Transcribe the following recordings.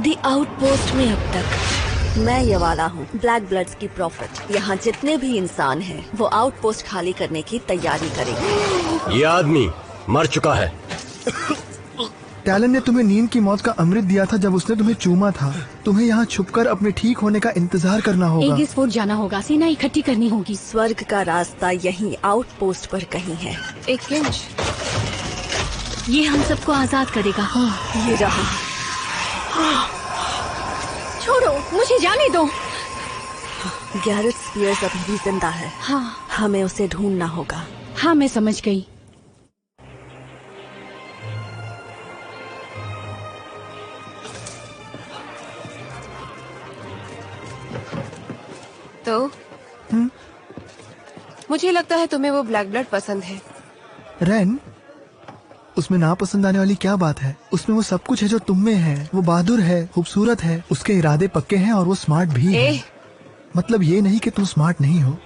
दी outpost में अब तक मैं ये वाला हूँ, ब्लैक ब्लड्स की प्रॉफिट। यहाँ जितने भी इंसान हैं, वो आउटपोस्ट खाली करने की तैयारी करेंगे। ये आदमी मर चुका है। टैलन ने तुम्हें नींद की मौत का अमृत दिया था जब उसने तुम्हें चूमा था। तुम्हें यहाँ छुपकर अपने ठीक होने का इंतजार करना होगा। एगिस फोर्ट जाना होगा, सेना इकट्ठी करनी होगी। स्वर्ग का रास्ता यहीं आउटपोस्ट पर कहीं है। एक फ्लिंच, ये हम सबको आजाद करेगा। ये रहा। छोड़ो, मुझे जाने दो। गैरेट स्पियर्स अभी भी जिंदा है। हाँ, हमें उसे ढूंढना होगा। हाँ, मैं समझ गई। तो मुझे लगता है तुम्हें वो ब्लैक ब्लड पसंद है। रैन, उसमें ना पसंद आने वाली क्या बात है? उसमें वो सब कुछ है जो तुम में है। वो बहादुर है, खूबसूरत है, उसके इरादे पक्के हैं और वो स्मार्ट भी है। मतलब ये नहीं कि तुम स्मार्ट नहीं हो,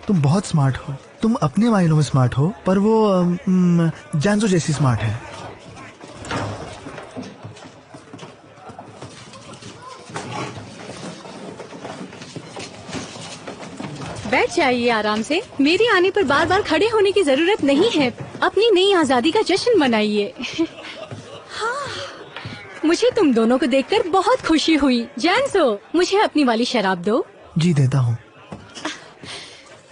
तुम बहुत स्मार्ट हो। तुम अपने मायनों में स्मार्ट हो, पर वो जानजो जैसी स्मार्ट है। बैठ जाइए आराम से। मेरे आने पर बार बार खड़े होने की जरूरत नहीं है। अपनी नई आजादी का जश्न मनाइए। हाँ, मुझे तुम दोनों को देखकर बहुत खुशी हुई। जैनसो, मुझे अपनी वाली शराब दो। जी देता हूँ।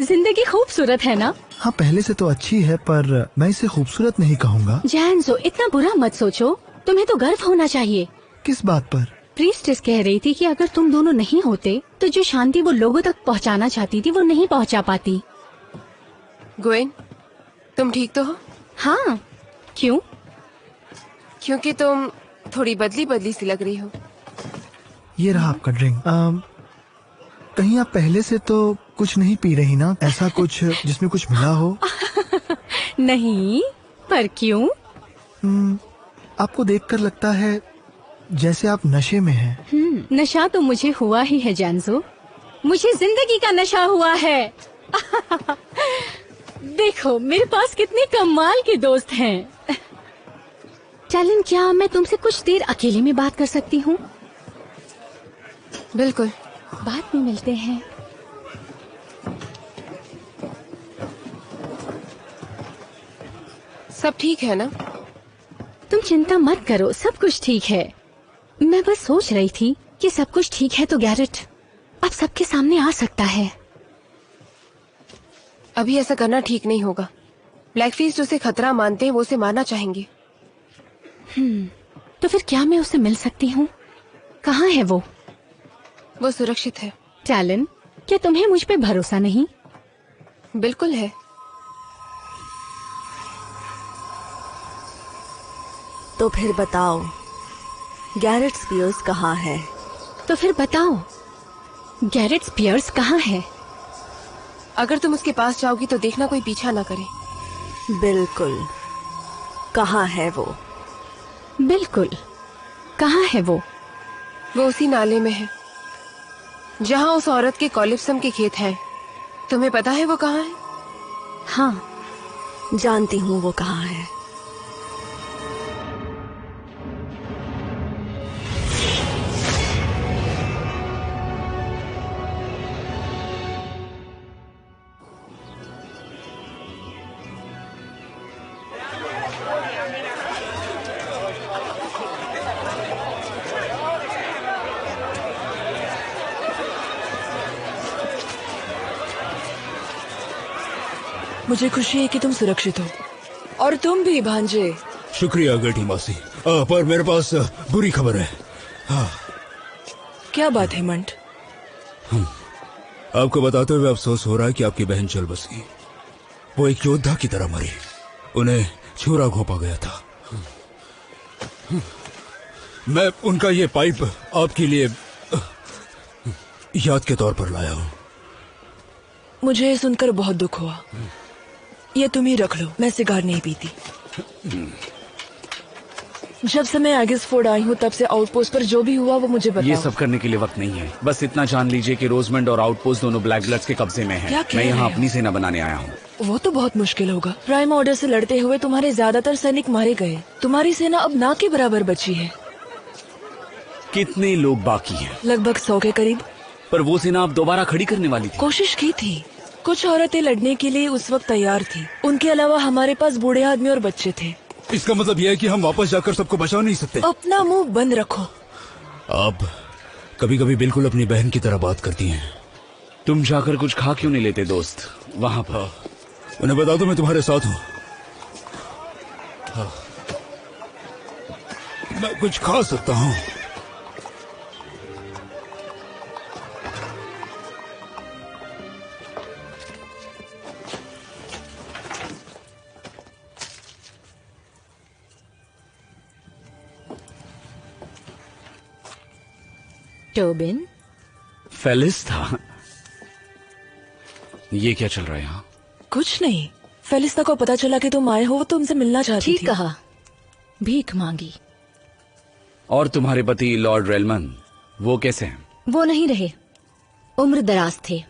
जिंदगी खूबसूरत है ना? हाँ, पहले से तो अच्छी है, पर मैं इसे खूबसूरत नहीं कहूँगा। जैनसो, इतना बुरा मत सोचो। तुम्हें तो गर्व होना चाहिए। किस बात पर? प्रीस्टेस कह रही थी कि अगर तुम दोनों नहीं होते तो जो शांति वो लोगों तक पहुंचाना चाहती थी वो नहीं पहुंचा पाती। ग्वेन, तुम ठीक तो हो? हाँ, क्यों? क्योंकि तुम थोड़ी बदली बदली सी लग रही हो। ये रहा आपका ड्रिंक। कहीं आप पहले से तो कुछ नहीं पी रही ना? ऐसा कुछ जिसमें कुछ मिला हो? नहीं, पर क्यों? आपको देखकर लगता है जैसे आप नशे में हैं। नशा तो मुझे हुआ ही है जैनसो। मुझे जिंदगी का नशा हुआ है। देखो मेरे पास कितने कमाल के दोस्त हैं। टैलन, क्या मैं तुमसे कुछ देर अकेले में बात कर सकती हूँ? बिल्कुल। बाद में मिलते हैं। सब ठीक है ना? तुम चिंता मत करो, सब कुछ ठीक है। मैं बस सोच रही थी कि सब कुछ ठीक है तो गैरेट अब सबके सामने आ सकता है। अभी ऐसा करना ठीक नहीं होगा। ब्लैकफीस्ट उसे खतरा मानते हैं, वो उसे मारना चाहेंगे। तो फिर क्या मैं उससे मिल सकती हूँ? कहाँ है वो? वो सुरक्षित है। टैलन, क्या तुम्हें मुझ पे भरोसा नहीं? बिल्कुल है। तो फिर बताओ, गैरेट स्पियर्स कहाँ है? तो फिर बताओ, गैरेट स्पियर्स कहाँ है? अगर तुम उसके पास जाओगी तो देखना कोई पीछा ना करे। बिल्कुल। कहाँ है वो? बिल्कुल, कहाँ है वो? वो उसी नाले में है जहाँ उस औरत के कॉलिप्सम के खेत हैं। तुम्हें पता है वो कहाँ है? हाँ, जानती हूँ वो कहाँ है। मुझे खुशी है कि तुम सुरक्षित हो, और तुम भी भांजे। शुक्रिया गटी मासी। पर मेरे पास बुरी खबर है। क्या बात है मंट? आपको बताते हुए अफसोस हो रहा है कि आपकी बहन चल बसी। वो एक योद्धा की तरह मरी। उन्हें छुरा घोंपा गया था। मैं उनका ये पाइप आपके लिए याद के तौर पर लाया हूँ। मुझे सुनकर बहुत दुख हुआ। ये तुम ही रख लो, मैं सिगार नहीं पीती। जब से मैं एगिस फोर्ट आई हूँ तब से आउटपोस्ट पर जो भी हुआ वो मुझे बताओ। ये सब करने के लिए वक्त नहीं है। बस इतना जान लीजिए कि रोजमंड और आउटपोस्ट दोनों ब्लैक ब्लड्स के कब्जे में हैं। मैं यहाँ अपनी सेना बनाने आया हूँ। वो तो बहुत मुश्किल होगा। प्राइम ऑर्डर से लड़ते हुए तुम्हारे ज्यादातर सैनिक मारे गए। तुम्हारी सेना अब ना के बराबर बची है। कितने लोग बाकी हैं? लगभग 100 के करीब। पर वो सेना आप दोबारा खड़ी करने वाली थी। कोशिश की थी। कुछ औरतें लड़ने के लिए उस वक्त तैयार थी। उनके अलावा हमारे पास बूढ़े आदमी और बच्चे थे। इसका मतलब यह है कि हम वापस जाकर सबको बचा नहीं सकते। अपना मुंह बंद रखो। आप कभी कभी बिल्कुल अपनी बहन की तरह बात करती हैं। तुम जाकर कुछ खा क्यों नहीं लेते दोस्त वहाँ पर? उन्हें बता दो मैं तुम्हारे साथ हूँ। मैं कुछ खा सकता हूँ। टोबिन, फेलिस था। ये क्या चल रहा है यहाँ? कुछ नहीं। फेलिस्ता को पता चला कि तुम आए हो, वो तुमसे मिलना चाहती थी। ठीक कहा, भीख मांगी। और तुम्हारे पति लॉर्ड रेलमन, वो कैसे हैं? वो नहीं रहे, उम्र दराज थे।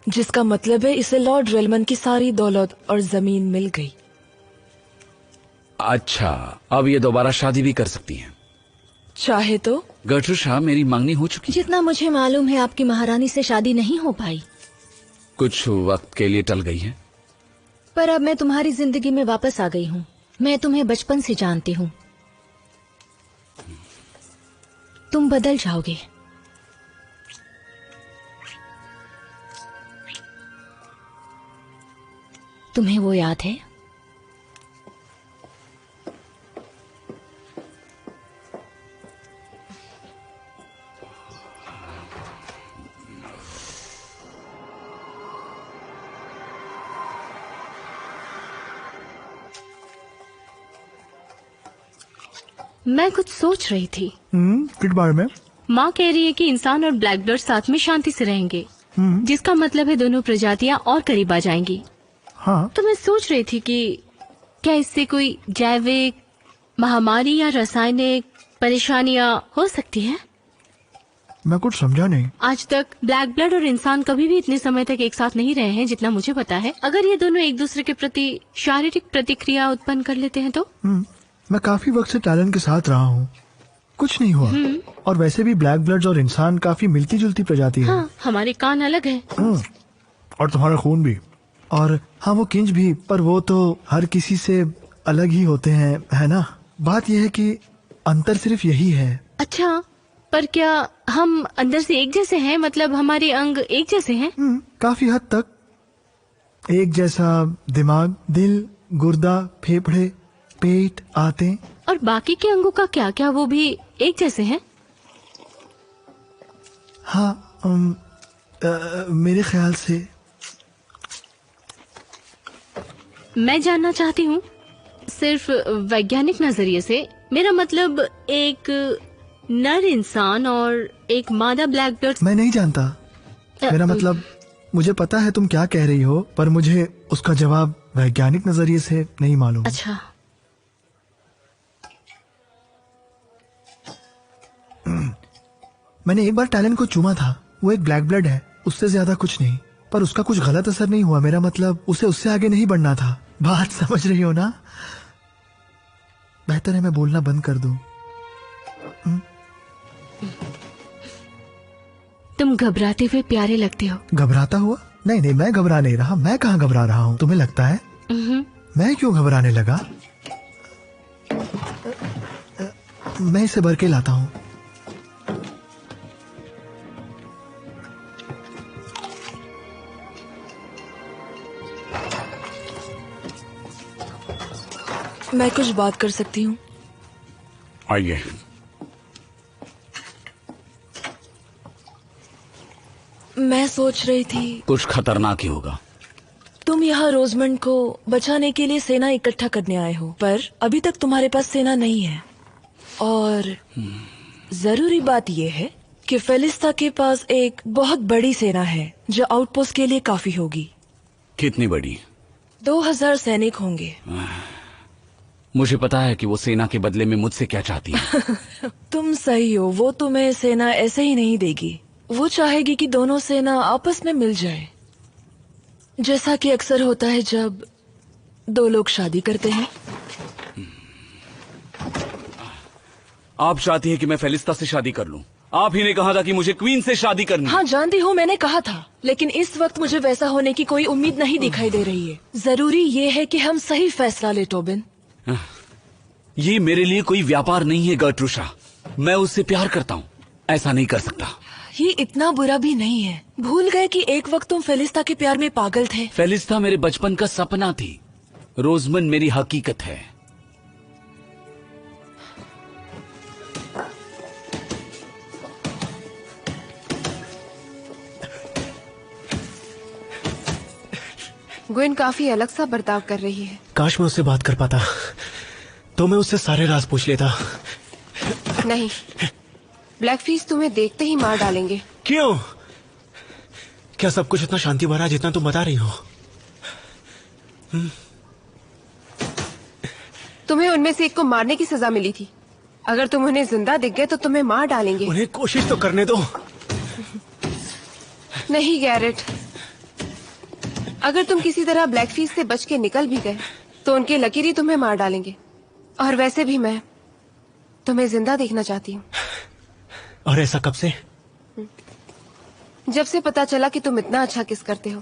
जिसका मतलब है इसे लॉर्ड रेलमन की सारी दौलत और जमीन मिल गई। अच्छा, अब ये दोबारा शादी भी कर सकती हैं? चाहे तो। गर्ट्रूड, मेरी मांगनी हो चुकी है। जितना मुझे मालूम है आपकी महारानी से शादी नहीं हो पाई। कुछ वक्त के लिए टल गई है। पर अब मैं तुम्हारी जिंदगी में वापस आ गई हूँ। मैं तुम्हें बचपन से जानती हूँ। तुम बदल जाओगे। तुम्हें वो याद है? मैं कुछ सोच रही थी। किस बारे में? माँ कह रही है कि इंसान और ब्लैक ब्लड साथ में शांति से रहेंगे, जिसका मतलब है दोनों प्रजातियाँ और करीब आ जाएंगी। हाँ। तो मैं सोच रही थी कि क्या इससे कोई जैविक महामारी या रासायनिक परेशानियाँ हो सकती है? मैं कुछ समझा नहीं। आज तक ब्लैक ब्लड और इंसान कभी भी इतने समय तक एक साथ नहीं रहे हैं जितना मुझे पता है। अगर ये दोनों एक दूसरे के प्रति शारीरिक प्रतिक्रिया उत्पन्न कर लेते हैं तो? मैं काफी वक्त से टैलेंट के साथ रहा हूँ, कुछ नहीं हुआ। और वैसे भी ब्लैक ब्लड्स और इंसान काफी मिलती जुलती प्रजाति है। हाँ, हमारे कान अलग है। और तुम्हारा खून भी। और हाँ, वो किंज भी, पर वो तो हर किसी से अलग ही होते हैं, है ना? बात यह है कि अंतर सिर्फ यही है। अच्छा, पर क्या हम अंदर से एक जैसे हैं? मतलब हमारे अंग एक जैसे हैं? काफी हद तक एक जैसा। दिमाग, दिल, गुर्दा, फेफड़े, पेट, आते। और बाकी के अंगों का क्या? क्या वो भी एक जैसे हैं? हाँ, मेरे ख्याल से। मैं जानना चाहती हूँ सिर्फ वैज्ञानिक नजरिए से। मेरा मतलब एक नर इंसान और एक मादा ब्लैक ब्लड। मैं नहीं जानता। मेरा मतलब, मुझे पता है तुम क्या कह रही हो, पर मुझे उसका जवाब वैज्ञानिक नजरिए से नहीं मालूम। अच्छा, मैंने एक बार टैलेंट को चूमा था। वो एक ब्लैक ब्लड है, उससे ज्यादा कुछ नहीं। पर उसका कुछ गलत असर नहीं हुआ। मेरा मतलब, उसे उससे आगे नहीं बढ़ना था। बात समझ रही हो ना? बेहतर है मैं बोलना बंद कर दूं। तुम घबराते हुए प्यारे लगते हो। घबराता हुआ? नहीं नहीं, मैं घबरा नहीं रहा। मैं कहाँ घबरा रहा हूँ? तुम्हें लगता है मैं क्यों घबराने लगा? मैं इसे भर के लाता हूँ। मैं कुछ बात कर सकती हूँ? आइए। मैं सोच रही थी कुछ खतरनाक ही होगा। तुम यहाँ रोजमंड को बचाने के लिए सेना इकट्ठा करने आए हो, पर अभी तक तुम्हारे पास सेना नहीं है। और जरूरी बात यह है कि फेलिस्ता के पास एक बहुत बड़ी सेना है जो आउटपोस्ट के लिए काफी होगी। कितनी बड़ी? 2000 सैनिक होंगे। मुझे पता है कि वो सेना के बदले में मुझसे क्या चाहती है। तुम सही हो, वो तुम्हें सेना ऐसे ही नहीं देगी। वो चाहेगी कि दोनों सेना आपस में मिल जाए, जैसा कि अक्सर होता है जब दो लोग शादी करते हैं। आप चाहती हैं कि मैं फेलिस्ता से शादी कर लूं? आप ही ने कहा था कि मुझे क्वीन से शादी करनी है। हाँ जानती हूँ, मैंने कहा था, लेकिन इस वक्त मुझे वैसा होने की कोई उम्मीद नहीं दिखाई दे रही है। जरूरी ये है कि हम सही फैसला ले टोबिन। ये मेरे लिए कोई व्यापार नहीं है गर्ट्रूशा। मैं उससे प्यार करता हूँ, ऐसा नहीं कर सकता। ये इतना बुरा भी नहीं है। भूल गए कि एक वक्त तुम फेलिस्ता के प्यार में पागल थे। फेलिस्ता मेरे बचपन का सपना थी, रोजमन मेरी हकीकत है। ग्वेन काफी अलग सा बर्ताव कर रही है। काश मैं उससे बात कर पाता, तो मैं उससे सारे राज पूछ लेता। नहीं, ब्लैकफीस तुम्हें देखते ही मार डालेंगे। क्यों? क्या सब कुछ इतना शांति भरा जितना तुम बता रही हो? तुम्हें उनमें से एक को मारने की सजा मिली थी। अगर तुम उन्हें जिंदा दिख गए तो तुम्हें मार डालेंगे। उन्हें कोशिश तो करने दो। नहीं गैरेट, अगर तुम किसी तरह ब्लैकफीस से बच के निकल भी गए तो उनके लकीर ही तुम्हें मार डालेंगे। और वैसे भी मैं तुम्हें जिंदा देखना चाहती हूँ। और ऐसा कब से? जब से पता चला कि तुम इतना अच्छा किस करते हो।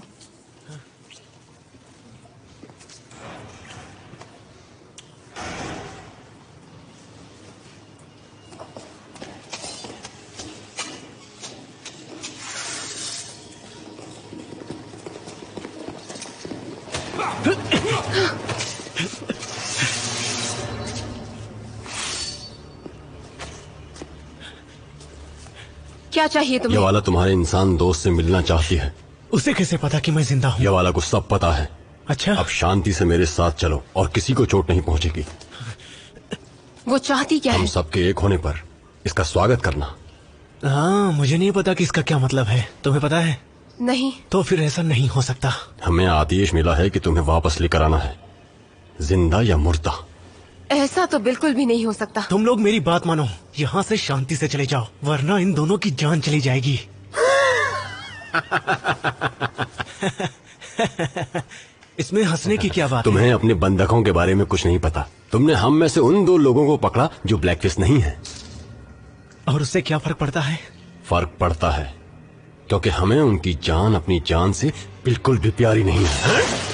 क्या चाहिए तुम्हें? ये वाला तुम्हारे इंसान दोस्त से मिलना चाहती है। उसे कैसे पता कि मैं जिंदा हूँ? ये वाला को सब पता है। अच्छा, अब शांति से मेरे साथ चलो और किसी को चोट नहीं पहुंचेगी। वो चाहती क्या हम है? सबके एक होने पर इसका स्वागत करना। हाँ, मुझे नहीं पता कि इसका क्या मतलब है। तुम्हें पता है? नहीं। तो फिर ऐसा नहीं हो सकता। हमें आदेश मिला है कि तुम्हें वापस लेकर आना है, जिंदा या मुर्दा। ऐसा तो बिल्कुल भी नहीं हो सकता। तुम लोग मेरी बात मानो, यहाँ से शांति से चले जाओ, वरना इन दोनों की जान चली जाएगी। इसमें हंसने की क्या बात तुम्हें अपने बंधकों के बारे में कुछ नहीं पता। तुमने हम में से उन 2 लोगों को पकड़ा जो ब्लैकफिश नहीं है। और उससे क्या फर्क पड़ता है? फर्क पड़ता है क्योंकि हमें उनकी जान अपनी जान से बिल्कुल भी प्यारी नहीं है।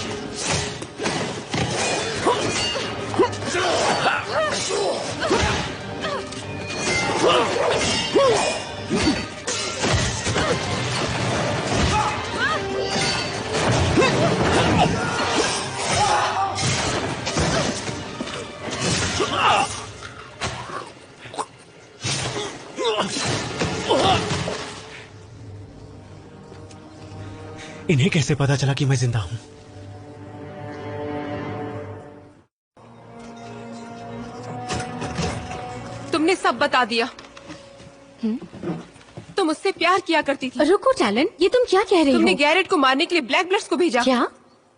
इन्हें कैसे पता चला कि मैं जिंदा हूँ? तुमने सब बता दिया। तुम उससे प्यार किया करती थी। रुको टैलन, ये तुम क्या कह रही हो? तुमने गैरेट को मारने के लिए ब्लैक ब्लड्स को भेजा। क्या?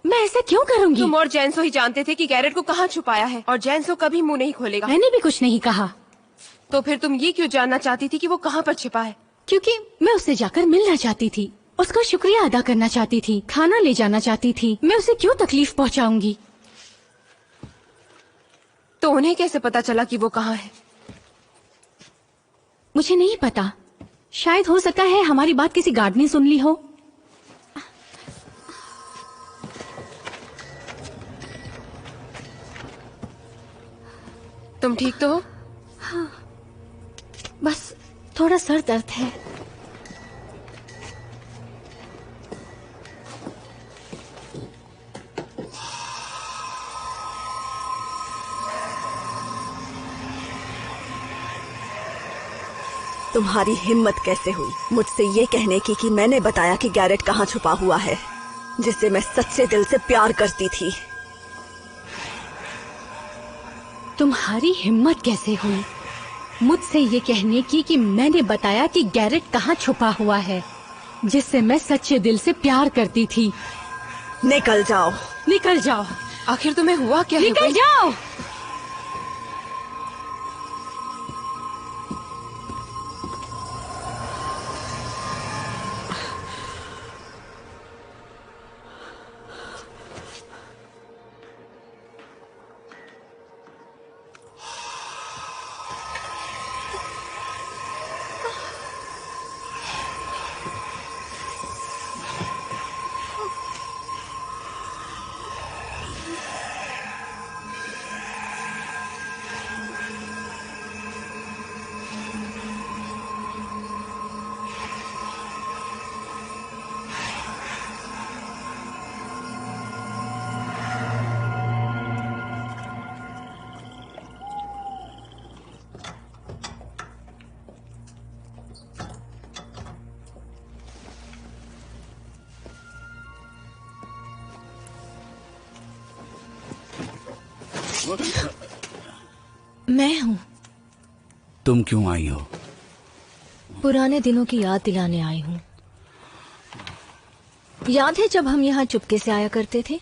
मैं ऐसा क्यों करूंगी? तुम और जैंसो ही जानते थे कि गैरेट को कहाँ छुपाया है, और जैंसो कभी मुंह नहीं खोलेगा। मैंने भी कुछ नहीं कहा। तो फिर तुम ये क्यों जानना चाहती थी कि वो कहाँ पर छिपा है? क्योंकि मैं उससे जाकर मिलना चाहती थी, उसका शुक्रिया अदा करना चाहती थी, खाना ले जाना चाहती थी। मैं उसे क्यों तकलीफ पहुंचाऊंगी? तो उन्हें कैसे पता चला कि वो कहाँ है? मुझे नहीं पता। शायद हो सकता है हमारी बात किसी गार्ड ने सुन ली हो। तुम ठीक तो हो? हाँ, बस थोड़ा सर दर्द है। तुम्हारी हिम्मत कैसे हुई मुझसे ये कहने की कि मैंने बताया कि गैरेट कहाँ छुपा हुआ है, जिससे मैं सच्चे दिल से प्यार करती थी। तुम्हारी हिम्मत कैसे हुई मुझसे ये कहने की कि मैंने बताया कि गैरेट कहाँ छुपा हुआ है, जिससे मैं सच्चे दिल से प्यार करती थी? निकल जाओ। निकल जाओ। आखिर तुम्हें हुआ क्या? निकल जाओ। मैं हूँ। तुम क्यों आई हो? पुराने दिनों की याद दिलाने आई हूँ। याद है जब हम यहाँ चुपके से आया करते थे?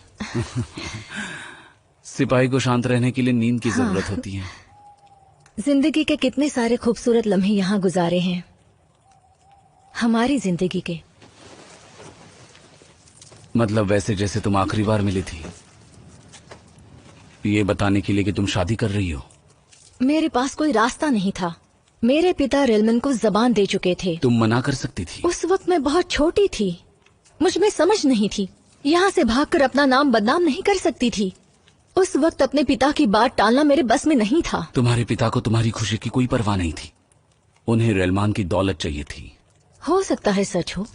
सिपाही को शांत रहने के लिए नींद की जरूरत हाँ। होती है। जिंदगी के कितने सारे खूबसूरत लम्हे यहाँ गुजारे हैं, हमारी जिंदगी के। मतलब वैसे जैसे तुम आखिरी बार मिली थी, ये बताने के लिए कि तुम शादी कर रही हो। मेरे पास कोई रास्ता नहीं था। मेरे पिता रेलमन को जबान दे चुके थे। तुम मना कर सकती थी। उस वक्त मैं बहुत छोटी थी, मुझ में समझ नहीं थी। यहाँ से भागकर अपना नाम बदनाम नहीं कर सकती थी। उस वक्त अपने पिता की बात टालना मेरे बस में नहीं था। तुम्हारे पिता को तुम्हारी खुशी की कोई परवाह नहीं थी। उन्हें रेलमान की दौलत चाहिए थी। हो सकता है सच हो,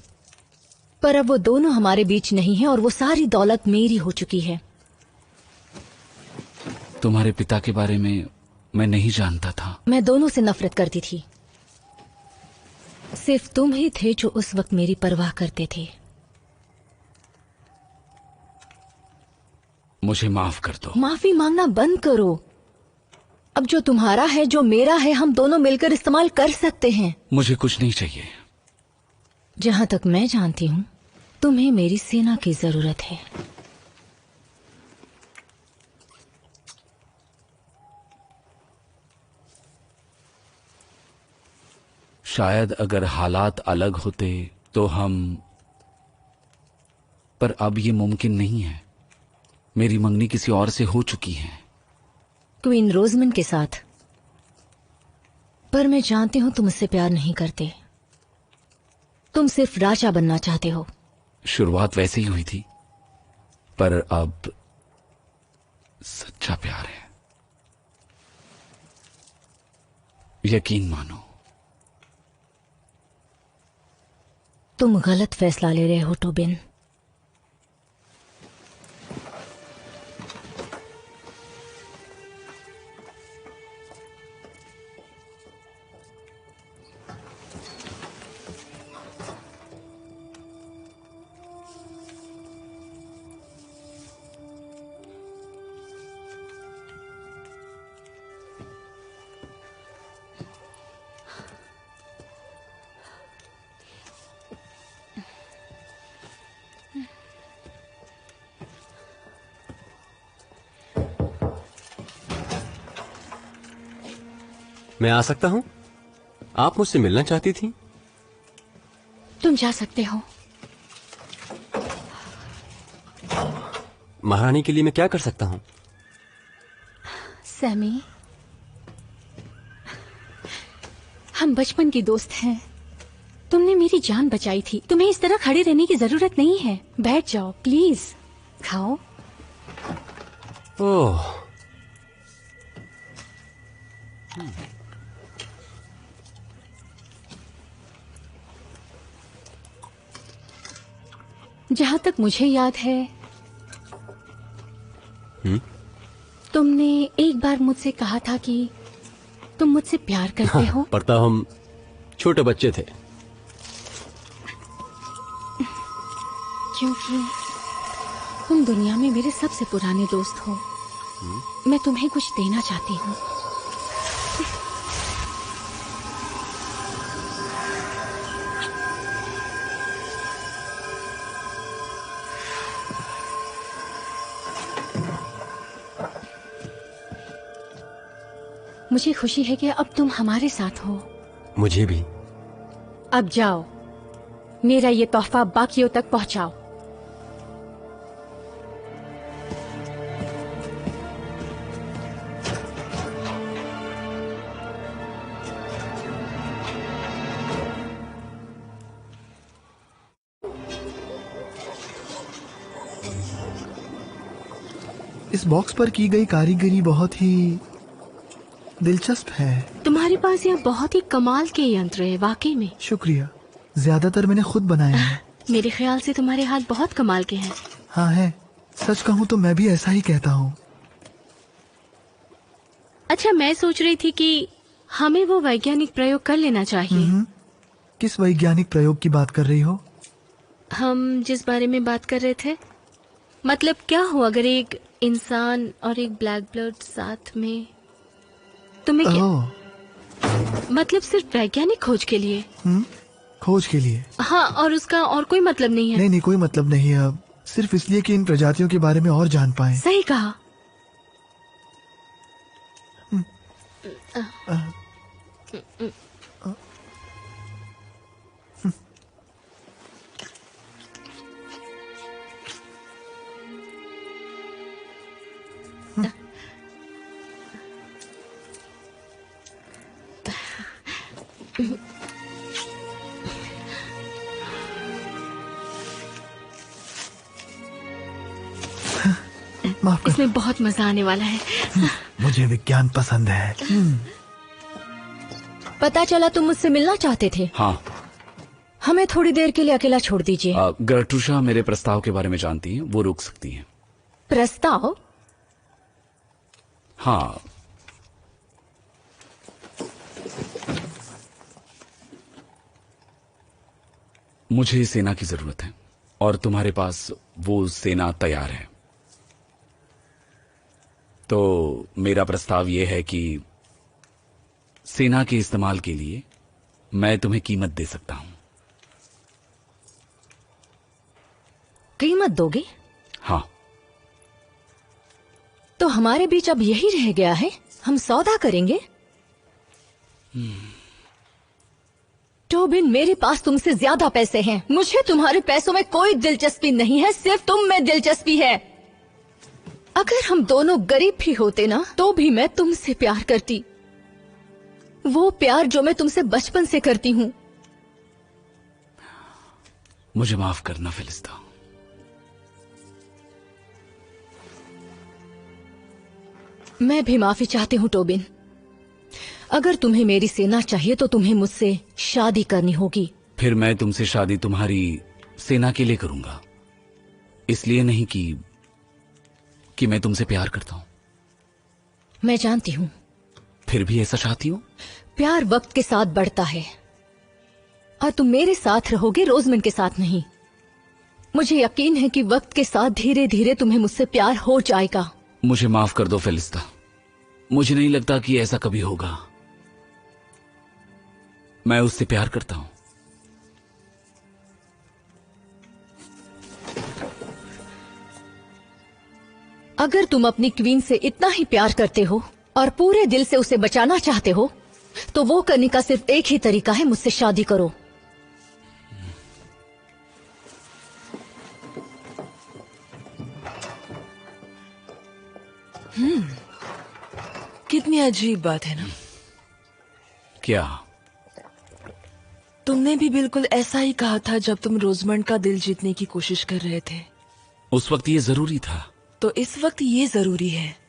पर अब वो दोनों हमारे बीच नहीं है और वो सारी दौलत मेरी हो चुकी है। तुम्हारे पिता के बारे में मैं नहीं जानता था। मैं दोनों से नफरत करती थी। सिर्फ तुम ही थे जो उस वक्त मेरी परवाह करते थे। मुझे माफ कर दो। माफी मांगना बंद करो। अब जो तुम्हारा है, जो मेरा है, हम दोनों मिलकर इस्तेमाल कर सकते हैं। मुझे कुछ नहीं चाहिए। जहां तक मैं जानती हूँ, तुम्हें मेरी सेना की जरूरत है। शायद अगर हालात अलग होते तो पर अब ये मुमकिन नहीं है। मेरी मंगनी किसी और से हो चुकी है। क्वीन रोजमन के साथ। पर मैं जानती हूँ तुम उससे प्यार नहीं करते। तुम सिर्फ राजा बनना चाहते हो। शुरुआत वैसे ही हुई थी, पर अब सच्चा प्यार है। यकीन मानो। तुम गलत फैसला ले रहे हो टोबिन। मैं आ सकता हूं? आप मुझसे मिलना चाहती थी? तुम जा सकते हो। महारानी के लिए मैं क्या कर सकता हूं? सैमी, हम बचपन की दोस्त हैं। तुमने मेरी जान बचाई थी। तुम्हें इस तरह खड़े रहने की जरूरत नहीं है। बैठ जाओ प्लीज। खाओ। ओह, जहां तक मुझे याद है, तुमने एक बार मुझसे कहा था कि तुम मुझसे प्यार करते हो। पर तब हम छोटे बच्चे थे। क्योंकि तुम दुनिया में मेरे सबसे पुराने दोस्त हो। मैं तुम्हें कुछ देना चाहती हूँ। मुझे खुशी है कि अब तुम हमारे साथ हो। मुझे भी। अब जाओ, मेरा ये तोहफा बाकियों तक पहुंचाओ। इस बॉक्स पर की गई कारीगरी बहुत ही दिलचस्प है। तुम्हारे पास यह बहुत ही कमाल के यंत्र है, वाकई में। शुक्रिया। ज्यादातर मैंने खुद बनाए हैं। मेरे ख्याल से तुम्हारे हाथ बहुत कमाल के हैं। हाँ है। सच कहूँ तो मैं भी ऐसा ही कहता हूँ। अच्छा, मैं सोच रही थी कि हमें वो वैज्ञानिक प्रयोग कर लेना चाहिए। किस वैज्ञानिक प्रयोग की बात कर रही हो? हम जिस बारे में बात कर रहे थे। मतलब क्या हो अगर एक इंसान और एक ब्लैक ब्लड साथ में। तुम्हें क्या मतलब? सिर्फ वैज्ञानिक खोज के लिए? खोज के लिए? हाँ, और उसका और कोई मतलब नहीं है? नहीं, कोई मतलब नहीं है। अब सिर्फ इसलिए कि इन प्रजातियों के बारे में और जान पाए। सही कहा। माफ कर। इसमें बहुत मजा आने वाला है। मुझे विज्ञान पसंद है। पता चला तुम मुझसे मिलना चाहते थे। हाँ। हमें थोड़ी देर के लिए अकेला छोड़ दीजिए। गर्टूशा मेरे प्रस्ताव के बारे में जानती हैं, वो रुक सकती हैं। प्रस्ताव? हाँ। मुझे सेना की जरूरत है और तुम्हारे पास वो सेना तैयार है। तो मेरा प्रस्ताव यह है कि सेना के इस्तेमाल के लिए मैं तुम्हें कीमत दे सकता हूं। कीमत दोगे? हाँ। तो हमारे बीच अब यही रह गया है, हम सौदा करेंगे। टोबिन, मेरे पास तुमसे ज्यादा पैसे हैं। मुझे तुम्हारे पैसों में कोई दिलचस्पी नहीं है, सिर्फ तुम में दिलचस्पी है। अगर हम दोनों गरीब भी होते ना, तो भी मैं तुमसे प्यार करती, वो प्यार जो मैं तुमसे बचपन से करती हूं। मुझे माफ करना फिलिस्ता। मैं भी माफी चाहती हूं टोबिन। अगर तुम्हें मेरी सेना चाहिए तो तुम्हें मुझसे शादी करनी होगी। फिर मैं तुमसे शादी तुम्हारी सेना के लिए करूंगा, इसलिए नहीं कि मैं तुमसे प्यार करता हूं। मैं जानती हूं। फिर भी ऐसा चाहती हूं? प्यार वक्त के साथ बढ़ता है और तुम मेरे साथ रहोगे, रोजमेंड के साथ नहीं। मुझे यकीन है कि वक्त के साथ धीरे धीरे तुम्हें मुझसे प्यार हो जाएगा। मुझे माफ कर दो फेलिस्ता, मुझे नहीं लगता कि ऐसा कभी होगा। मैं उससे प्यार करता हूं। अगर तुम अपनी क्वीन से इतना ही प्यार करते हो और पूरे दिल से उसे बचाना चाहते हो, तो वो करने का सिर्फ एक ही तरीका है, मुझसे शादी करो। कितनी अजीब बात है ना। क्या? तुमने भी बिल्कुल ऐसा ही कहा था जब तुम रोजमंड का दिल जीतने की कोशिश कर रहे थे। उस वक्त ये जरूरी था, तो इस वक्त ये जरूरी है।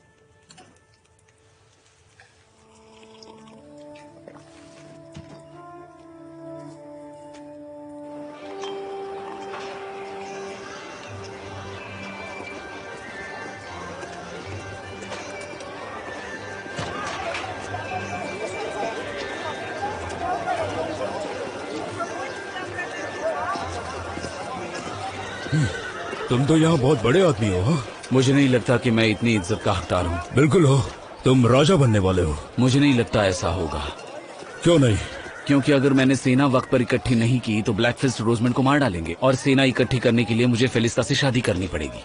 तुम तो यहाँ बहुत बड़े आदमी हो। हाँ? मुझे नहीं लगता कि मैं इतनी इज्जत का हकदार हूँ। बिल्कुल हो, तुम राजा बनने वाले हो। मुझे नहीं लगता ऐसा होगा। क्यों नहीं? क्योंकि अगर मैंने सेना वक्त पर इकट्ठी नहीं की तो ब्लैकफिस्ट रोजमेंड को मार डालेंगे और सेना इकट्ठी करने के लिए मुझे फेलिस्ता से शादी करनी पड़ेगी।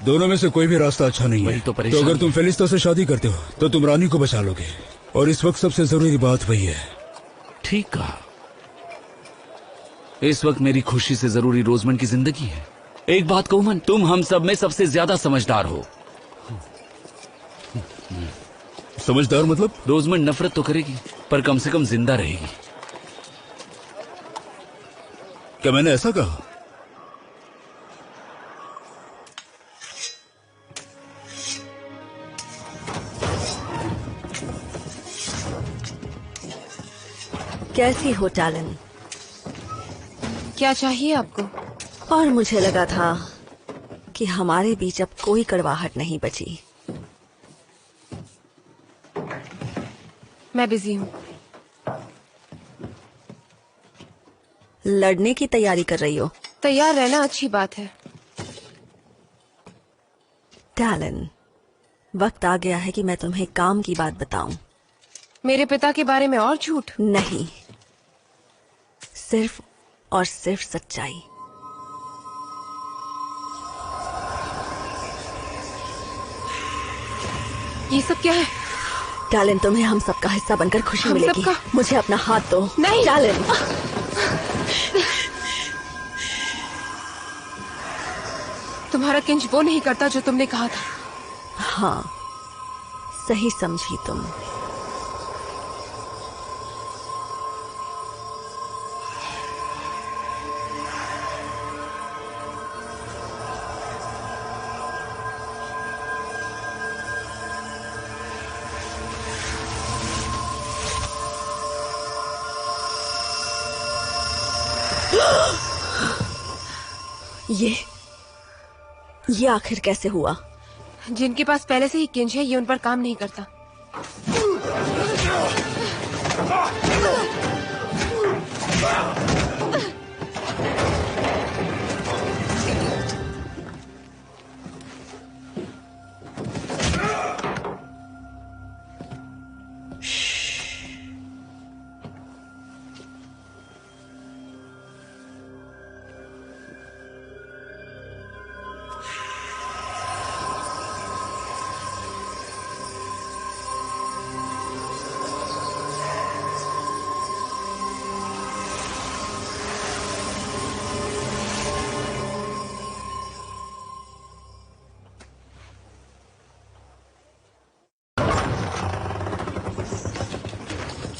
दोनों में से कोई भी रास्ता अच्छा नहीं है। तो अगर तुम फेलिस्ता से शादी करते हो तो तुम रानी को बचा लोगे, और इस वक्त सबसे जरूरी बात वही है। ठीक कहा। इस वक्त मेरी खुशी से जरूरी रोजमेंड की जिंदगी है। एक बात कहूं मन, तुम हम सब में सबसे ज्यादा समझदार हो। समझदार मतलब? रोजमेंड नफरत तो करेगी पर कम से कम जिंदा रहेगी। क्या मैंने ऐसा कहा? कैसी हो टैलन? क्या चाहिए आपको? और मुझे लगा था कि हमारे बीच अब कोई कड़वाहट नहीं बची। मैं बिजी हूँ। लड़ने की तैयारी कर रही हो? तैयार रहना अच्छी बात है। टैलन, वक्त आ गया है कि मैं तुम्हें काम की बात बताऊं। मेरे पिता के बारे में और झूठ? नहीं, सिर्फ और सिर्फ सच्चाई। ये सब क्या है? टैलन, तुम्हें हम सबका हिस्सा बनकर खुशी हम मिलेगी। सबका? मुझे अपना हाथ दो। नहीं। टैलन, तुम्हारा किंज वो नहीं करता जो तुमने कहा था। हाँ, सही समझी तुम। ये आखिर कैसे हुआ? जिनके पास पहले से ही किंज है, ये उन पर काम नहीं करता।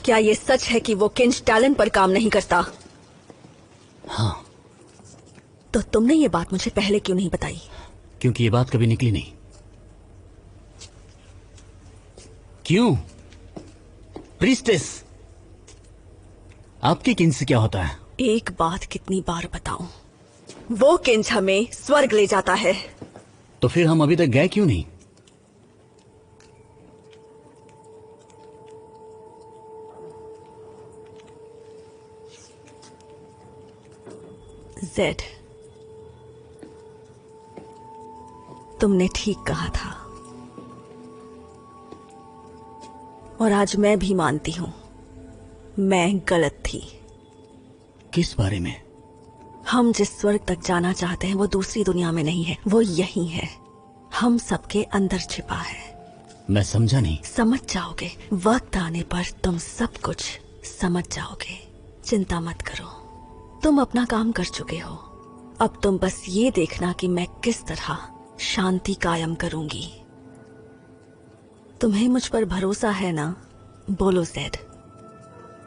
क्या ये सच है कि वो किंज टैलेंट पर काम नहीं करता? हाँ। तो तुमने ये बात मुझे पहले क्यों नहीं बताई? क्योंकि ये बात कभी निकली नहीं। क्यों? प्रीस्टेस, आपके किंज से क्या होता है? एक बात कितनी बार बताऊं? वो किंज हमें स्वर्ग ले जाता है। तो फिर हम अभी तक गए क्यों नहीं? जेड, तुमने ठीक कहा था और आज मैं भी मानती हूं मैं गलत थी। किस बारे में? हम जिस स्वर्ग तक जाना चाहते हैं वो दूसरी दुनिया में नहीं है, वो यही है, हम सबके अंदर छिपा है। मैं समझा नहीं। समझ जाओगे, वक्त आने पर तुम सब कुछ समझ जाओगे। चिंता मत करो, तुम अपना काम कर चुके हो। अब तुम बस ये देखना कि मैं किस तरह शांति कायम करूंगी। तुम्हें मुझ पर भरोसा है ना? बोलो जेड।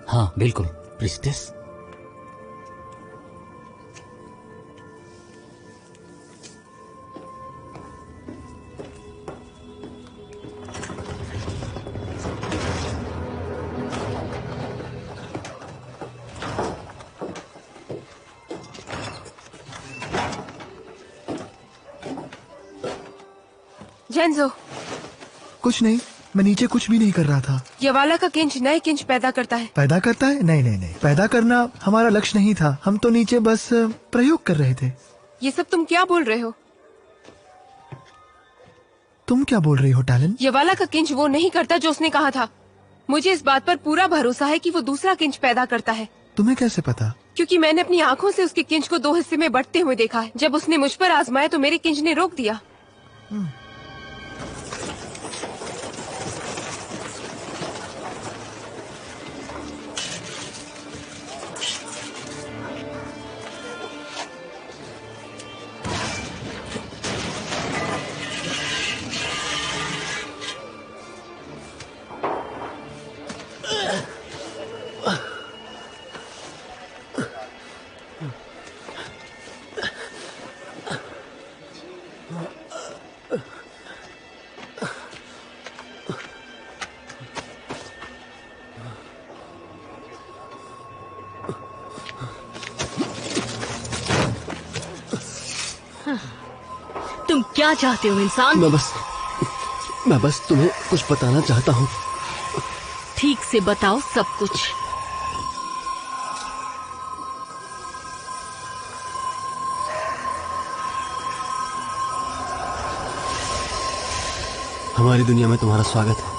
हाँ बिल्कुल प्रीस्टेस। जेंजो, कुछ नहीं, मैं नीचे कुछ भी नहीं कर रहा था। यवाला का किंज नए किंज पैदा करता है। पैदा करता है? नहीं नहीं नहीं, पैदा करना हमारा लक्ष्य नहीं था। हम तो नीचे बस प्रयोग कर रहे थे। ये सब तुम क्या बोल रहे हो? तुम क्या बोल रही हो टैलेंट? यवाला का किंज वो नहीं करता जो उसने कहा था। मुझे इस बात पर पूरा भरोसा है कि वो दूसरा किंज पैदा करता है। तुम्हें कैसे पता? क्योंकि मैंने अपनी आंखों से उसके किंज को 2 हिस्से में बंटते हुए देखा है। जब उसने मुझ पर आजमाया तो मेरे किंज ने रोक दिया। तुम क्या चाहते हो इंसान? मैं बस तुम्हें कुछ बताना चाहता हूँ। ठीक से बताओ सब कुछ। हमारी दुनिया में तुम्हारा स्वागत है।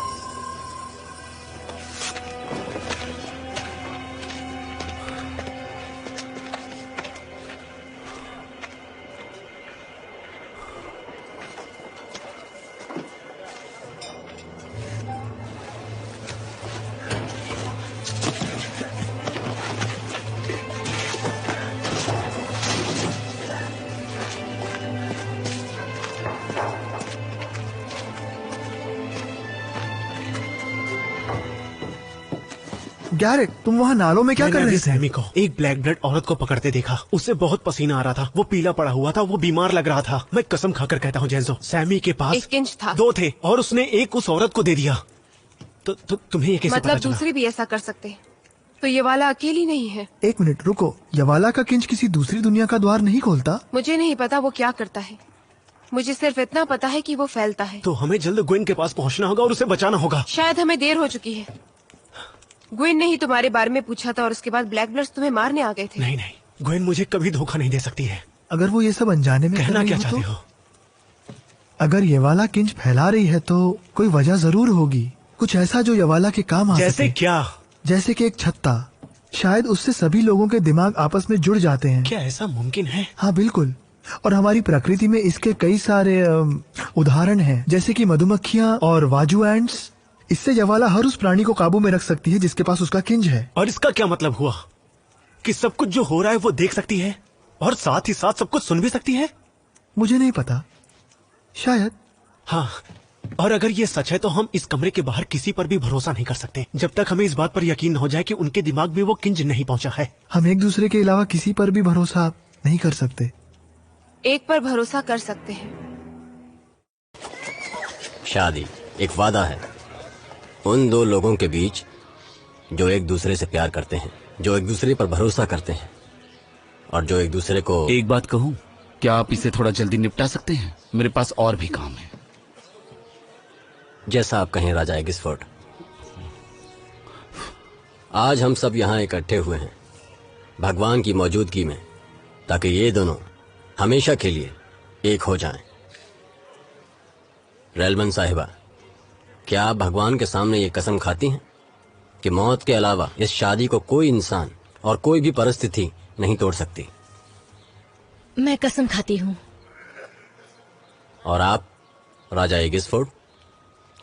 गैरेट, तुम वहाँ नालों में क्या कर रहे थे? सैमी को एक ब्लैक ब्लड औरत को पकड़ते देखा। उससे बहुत पसीना आ रहा था, वो पीला पड़ा हुआ था, वो बीमार लग रहा था। मैं कसम खाकर कहता हूँ जेंजो, सैमी के पास 1 इंच था। 2 थे और उसने एक उस औरत को दे दिया। तो तुम्हें ये कैसे मतलब पता चला? दूसरे भी ऐसा कर सकते हैं। तो ये वाला अकेली नहीं है। 1 मिनट रुको, यवाला का किंच किसी दूसरी दुनिया का द्वार नहीं खोलता? मुझे नहीं पता वो क्या करता है, मुझे सिर्फ इतना पता है कि वो फैलता है। तो हमें जल्द ग्वेन के पास पहुँचना होगा और उसे बचाना होगा। शायद हमें देर हो चुकी है। ग्वेन ने ही तुम्हारे बारे में पूछा था और उसके बाद ब्लैक ब्लड्स तुम्हें मारने आ गए थे। नहीं, ग्वेन मुझे कभी धोखा नहीं दे सकती है। अगर वो ये सब अनजाने में कहना कर रही क्या हो चाहते तो? हो? अगर यवाला किंच फैला रही है तो कोई वजह जरूर होगी, कुछ ऐसा जो यवाला के काम आ जैसे सके। क्या? जैसे कि एक छत्ता, शायद उससे सभी लोगों के दिमाग आपस में जुड़ जाते हैं। क्या ऐसा मुमकिन है? हाँ बिल्कुल, और हमारी प्रकृति में इसके कई सारे उदाहरण हैं, जैसे कि मधुमक्खियाँ और वाजू एंड्स। इससे यवाला हर उस प्राणी को काबू में रख सकती है जिसके पास उसका किंज है। और इसका क्या मतलब हुआ कि सब कुछ जो हो रहा है वो देख सकती है और साथ ही साथ सब कुछ सुन भी सकती है? मुझे नहीं पता, शायद। हाँ, और अगर ये सच है तो हम इस कमरे के बाहर किसी पर भी भरोसा नहीं कर सकते जब तक हमें इस बात पर यकीन न हो जाए कि उनके दिमाग में वो किंज नहीं पहुंचा है। हम एक दूसरे के अलावा किसी पर भी भरोसा नहीं कर सकते। एक पर भरोसा कर सकते हैं। शादी एक वादा है उन 2 लोगों के बीच जो एक दूसरे से प्यार करते हैं, जो एक दूसरे पर भरोसा करते हैं और जो एक दूसरे को। एक बात कहूं, क्या आप इसे थोड़ा जल्दी निपटा सकते हैं? मेरे पास और भी काम है। जैसा आप कहें राजा एगिसफोर्ड। आज हम सब यहाँ इकट्ठे हुए हैं भगवान की मौजूदगी में, ताकि ये दोनों हमेशा के लिए एक हो जाएं। रेलमन साहिबा, क्या आप भगवान के सामने ये कसम खाती हैं कि मौत के अलावा इस शादी को कोई इंसान और कोई भी परिस्थिति नहीं तोड़ सकती? मैं कसम खाती हूँ। और आप राजा एगिसफोर्ड,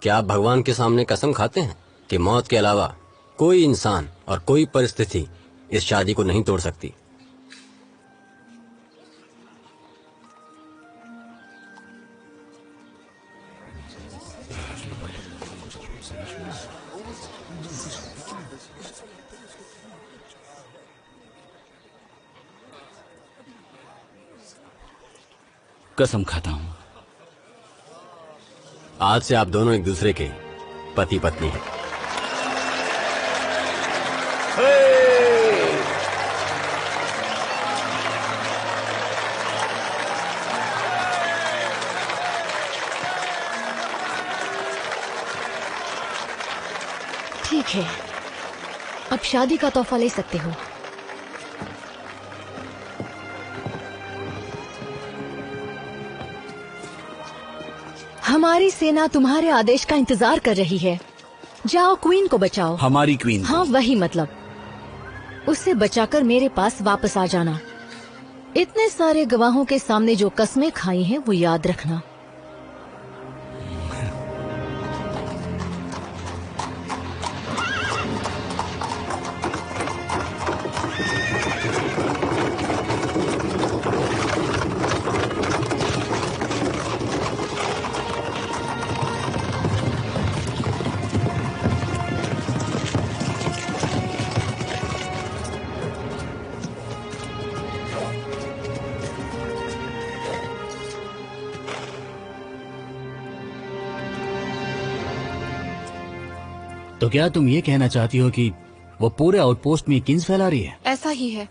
क्या आप भगवान के सामने कसम खाते हैं कि मौत के अलावा कोई इंसान और कोई परिस्थिति इस शादी को नहीं तोड़ सकती? कसम खाता हूं। आज से आप दोनों एक दूसरे के पति पत्नी हैं। ठीक है, अब शादी का तोहफा ले सकते हो। हमारी सेना तुम्हारे आदेश का इंतजार कर रही है। जाओ, क्वीन को बचाओ। हमारी क्वीन? हाँ, वही मतलब। उसे बचाकर मेरे पास वापस आ जाना। इतने सारे गवाहों के सामने जो कस्में खाई हैं वो याद रखना। तो क्या तुम ये कहना चाहती हो कि वो पूरे आउटपोस्ट में किंज फैला रही है? ऐसा ही है।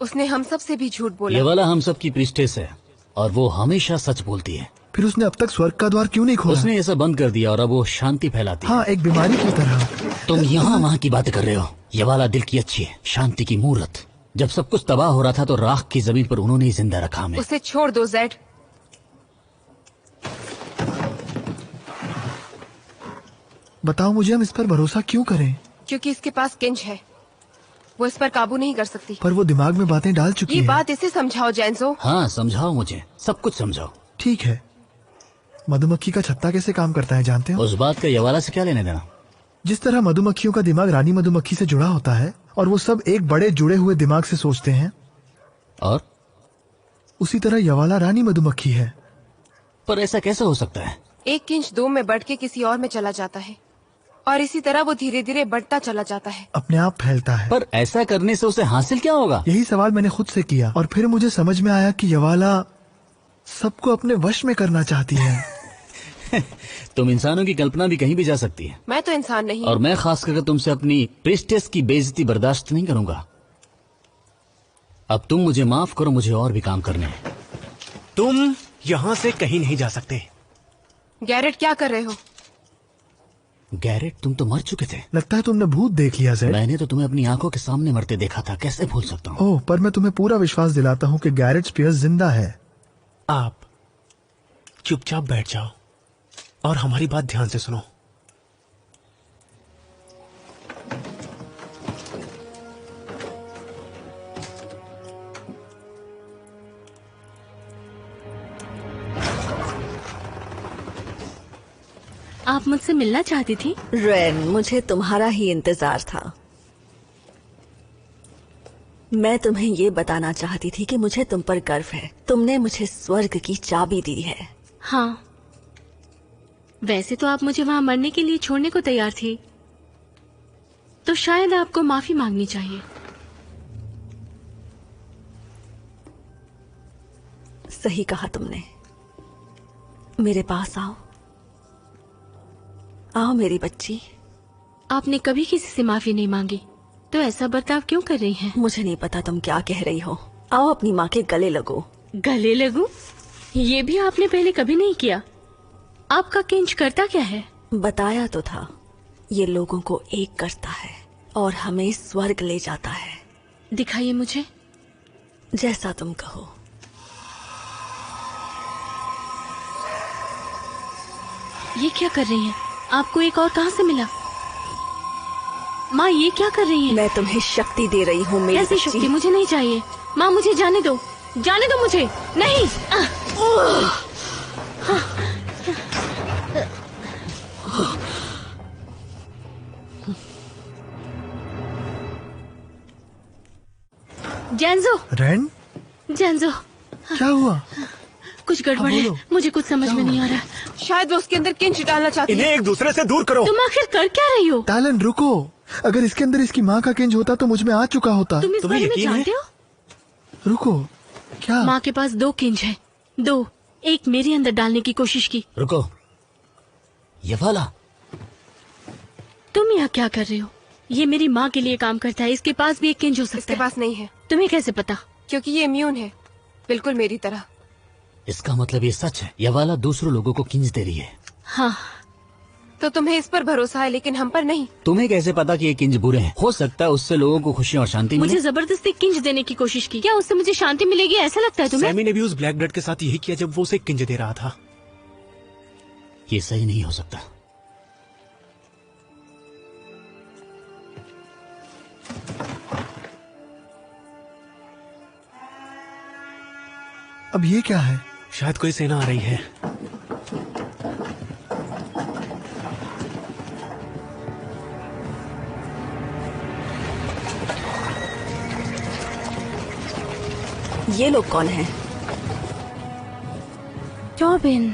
उसने हम सब से भी झूठ बोला। ये वाला हम सब की प्रीस्टेस है और वो हमेशा सच बोलती है। फिर उसने अब तक स्वर्ग का द्वार क्यों नहीं खोला? उसने ऐसा बंद कर दिया और अब वो शांति फैलाती है। हाँ, एक बीमारी की तरह। तुम यहाँ वहाँ की बातें कर रहे हो। ये वाला दिल की अच्छी है, शांति की मूर्त। जब सब कुछ तबाह हो रहा था तो राख की जमीन पर उन्होंने ही जिंदा रखा हमें। उसे छोड़ दो जेड। बताओ मुझे, हम इस पर भरोसा क्यों करें? क्योंकि इसके पास किंज है, वो इस पर काबू नहीं कर सकती। पर वो दिमाग में बातें डाल चुकी ये है। बात इसे समझाओ जैनजो। हाँ समझाओ, मुझे सब कुछ समझाओ। ठीक है, मधुमक्खी का छत्ता कैसे काम करता है जानते हो? उस बात का यवाला से क्या लेने देना? जिस तरह मधुमक्खियों का दिमाग रानी मधुमक्खी से जुड़ा होता है और वो सब एक बड़े जुड़े हुए दिमाग से सोचते हैं, और उसी तरह यवाला रानी मधुमक्खी है। पर ऐसा कैसे हो सकता है? एक किंच 2 में बढ़ के किसी और में चला जाता है और इसी तरह वो धीरे धीरे बढ़ता चला जाता है। अपने आप फैलता है। पर ऐसा करने से उसे हासिल क्या होगा? यही सवाल मैंने खुद से किया और फिर मुझे समझ में आया कि यवाला सबको अपने वश में करना चाहती है। तुम इंसानों की कल्पना भी कहीं भी जा सकती है। मैं तो इंसान नहीं और मैं खास करके तुमसे अपनी प्रिस्टेस की बेइज्जती बर्दाश्त नहीं करूंगा। अब तुम मुझे माफ करो, मुझे और भी काम करने हैं। तुम यहाँ से कहीं नहीं जा सकते। गैरेट क्या कर रहे हो? गैरेट, तुम तो मर चुके थे। लगता है तुमने भूत देख लिया ज़ेड। मैंने तो तुम्हें अपनी आंखों के सामने मरते देखा था, कैसे भूल सकता हूँ? ओह, पर मैं तुम्हें पूरा विश्वास दिलाता हूँ कि गैरेट स्पियर्स जिंदा है। आप चुपचाप बैठ जाओ और हमारी बात ध्यान से सुनो। आप मुझसे मिलना चाहती थी? रेन, मुझे तुम्हारा ही इंतजार था। मैं तुम्हें ये बताना चाहती थी कि मुझे तुम पर गर्व है। तुमने मुझे स्वर्ग की चाबी दी है। हाँ, वैसे तो आप मुझे वहाँ मरने के लिए छोड़ने को तैयार थी, तो शायद आपको माफी मांगनी चाहिए। सही कहा तुमने। मेरे पास आओ, आओ मेरी बच्ची। आपने कभी किसी से माफी नहीं मांगी, तो ऐसा बर्ताव क्यों कर रही हैं? मुझे नहीं पता तुम क्या कह रही हो। आओ अपनी माँ के गले लगो। गले लगूं? ये भी आपने पहले कभी नहीं किया। आपका किंच करता क्या है? बताया तो था, ये लोगों को एक करता है और हमें स्वर्ग ले जाता है। दिखाइए मुझे। जैसा तुम कहो। ये क्या कर रही हैं? आपको एक और कहाँ से मिला? माँ, ये क्या कर रही हैं? मैं तुम्हें शक्ति दे रही हूँ मेरी ऐसी बच्ची। शक्ति मुझे नहीं चाहिए। माँ, मुझे जाने दो, जाने दो मुझे। नहीं। जैनजो, रेन, जैनजो, क्या हुआ? कुछ गड़बड़ है। मुझे कुछ समझ में नहीं आ रहा। शायद वो उसके अंदर किंच डालना चाहती है। इन्हें एक दूसरे से दूर करो। तुम आखिर कर क्या रही हो? टैलन, रुको। अगर इसके अंदर इसकी माँ का किंज होता तो मुझ में आ चुका होता। तुम इस तुम्हें बारे में यकीन है? जानते हो? रुको, क्या? माँ के पास 2 किंज है, 2। एक मेरे अंदर डालने की कोशिश की। रुको, ये वाला। तुम यहाँ क्या कर रहे हो? ये मेरी माँ के लिए काम करता है। इसके पास भी एक किंज हो सकता इसके है। पास नहीं है। तुम्हें कैसे पता? क्योंकि ये इम्यून है, बिल्कुल मेरी तरह। इसका मतलब ये सच है, ये वाला दूसरों लोगों को किंज दे रही है। हाँ। तो तुम्हें इस पर भरोसा है लेकिन हम पर नहीं। तुम्हें कैसे पता कि ये किंज बुरे हैं? हो सकता है उससे लोगों को खुशी और शांति मुझे मिले। जबरदस्ती किंज देने की कोशिश की। क्या उससे मुझे शांति मिलेगी, ऐसा लगता है तुम्हें? सैमी ने भी उस ब्लैक ब्लड के साथ यही किया जब वो उसे किंज दे रहा था। ये सही नहीं हो सकता। अब ये क्या है? शायद कोई सेना आ रही है। ये लोग कौन हैं? रॉबिन,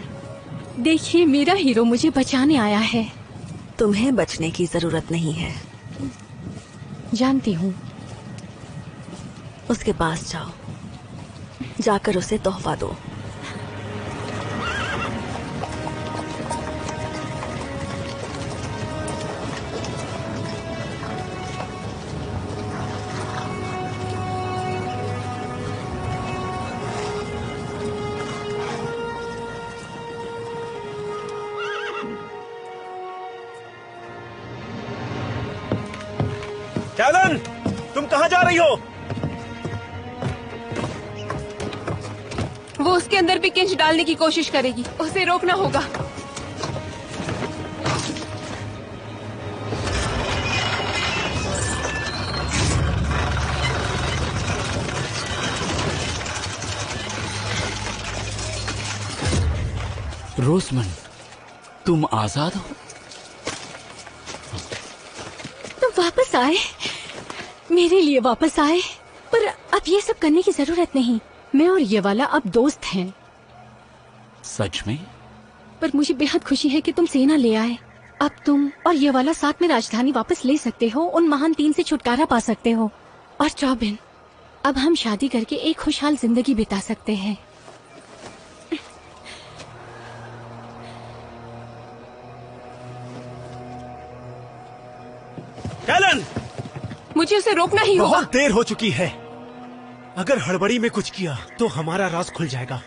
देखिए मेरा हीरो मुझे बचाने आया है। तुम्हें बचने की जरूरत नहीं है। जानती हूँ। उसके पास जाओ, जाकर उसे तोहफा दो। टैलन, तुम कहाँ जा रही हो? वो उसके अंदर भी किंच डालने की कोशिश करेगी, उसे रोकना होगा। रोजमन, तुम आजाद हो? तुम वापस आए, मेरे लिए वापस आए। पर अब ये सब करने की जरूरत नहीं। मैं और ये वाला अब दोस्त हैं। सच में? पर मुझे बेहद खुशी है कि तुम सेना ले आए। अब तुम और ये वाला साथ में राजधानी वापस ले सकते हो, उन महान 3 से छुटकारा पा सकते हो। और चौबिन, अब हम शादी करके एक खुशहाल जिंदगी बिता सकते हैं। कैलन! मुझे उसे रोकना ही होगा। बहुत देर हो चुकी है। अगर हड़बड़ी में कुछ किया तो हमारा राज खुल जाएगा।